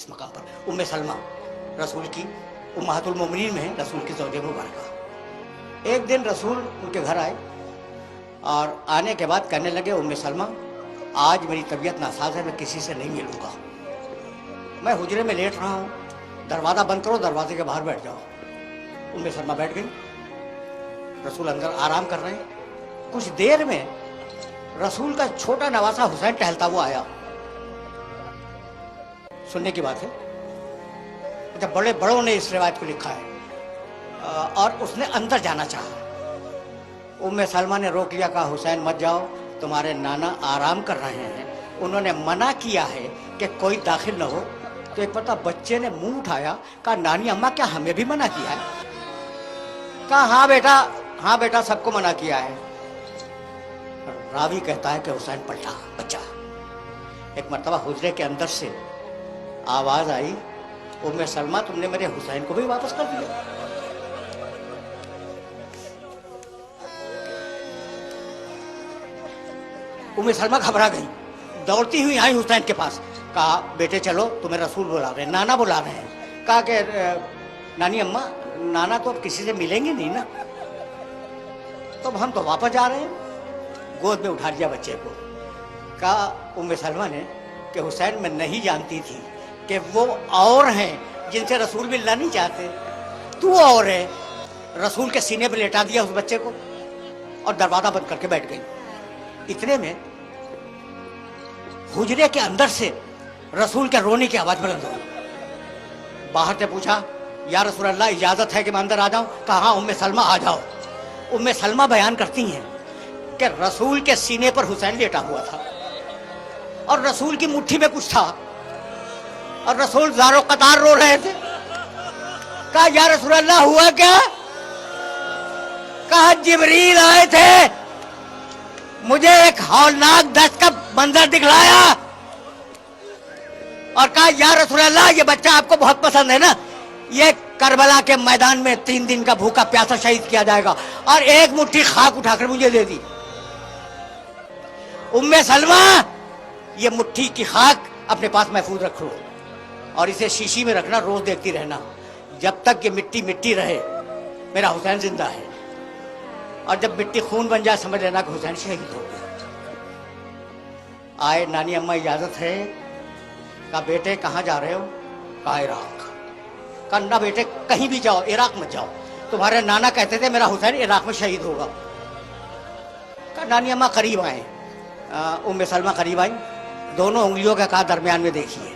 इस मकाम पर। उम्मे सलमा रसूल की उम्महातुल मोमिनीन में है, रसूल की ज़ौजे मुबारका। एक दिन रसूल उनके घर आए और आने के बाद कहने लगे, उम्मे सलमा आज मेरी तबीयत नासाज है, मैं किसी से नहीं मिलूंगा, मैं हुजरे में लेट रहा हूँ, दरवाज़ा बंद करो, दरवाजे के बाहर बैठ जाओ। उम्मे सलमा बैठ गई, रसूल अंदर आराम कर रहे हैं। कुछ देर में रसूल का छोटा नवासा हुसैन टहलता हुआ आया। सुनने की बात है, जब बड़े बड़ों ने इस रिवायत को लिखा है, और उसने अंदर जाना चाहा। उम्मे सलमा ने रोक लिया, कहा हुसैन मत जाओ, तुम्हारे नाना आराम कर रहे हैं, उन्होंने मना किया है कि कोई दाखिल न हो। तो एक पता बच्चे ने मुंह उठाया, कहा नानी अम्मा क्या हमें भी मना किया है? कहा हाँ बेटा सबको मना किया है। रावी कहता है कि हुसैन पलटा बच्चा। एक मर्तबा हुजरे के अंदर से आवाज आई, उम्मे सलमा तुमने मेरे हुसैन को भी वापस कर दिया। उम्मे सलमा घबरा गई, दौड़ती हुई आई हुसैन के पास, कहा बेटे चलो, तुम्हें रसूल बुला रहे हैं, नाना बुला रहे हैं। कहा कि नानी अम्मा नाना तो अब किसी से मिलेंगे नहीं ना, तो हम तो वापस जा रहे हैं। गोद में उठा लिया बच्चे को। कहा उम्मे सलमा ने कि हुसैन मैं नहीं जानती थी कि वो और हैं जिनसे रसूल मिलना नहीं चाहते, तू और है। रसूल के सीने पर लेटा दिया उस बच्चे को और दरवाजा बंद करके बैठ गई। इतने में हुजरे के अंदर से रसूल के रोने की आवाज बुलंद हुई। बाहर से पूछा, या रसूल अल्लाह इजाजत है कि मैं अंदर आ जाऊं? कहा हाँ उम्मे सलमा आ जाओ। उम्मे सलमा बयान करती हैं कि रसूल के सीने पर हुसैन लेटा हुआ था और रसूल की मुट्ठी में कुछ था और रसूल ज़ारो कतार रो रहे थे। कहा या रसूल अल्लाह हुआ क्या? कहा जिब्रील आए थे, मुझे एक हौलनाक दस्त का मंजर दिखलाया और कहा या रसूल अल्लाह ये बच्चा आपको बहुत पसंद है ना, ये करबला के मैदान में 3 दिन का भूखा प्यासा शहीद किया जाएगा, और एक मुट्ठी खाक उठाकर मुझे दे दी। उम्मे सलमा ये मुट्ठी की खाक अपने पास महफूज रखो और इसे शीशी में रखना, रोज देखती रहना, जब तक ये मिट्टी मिट्टी रहे मेरा हुसैन जिंदा है, और जब मिट्टी खून बन जाए समझ लेना कि हुसैन शहीद हो गया। आए नानी अम्मा इजाजत है? कहा बेटे कहाँ जा रहे हो? कहा इराक। कहा ना बेटे कहीं भी जाओ, इराक मत जाओ, तुम्हारे नाना कहते थे मेरा हुसैन इराक में शहीद होगा। कहा नानी अम्मा करीब आए। उम्मे सलमा करीब आई, दोनों उंगलियों का कहा दरमियान में देखिए।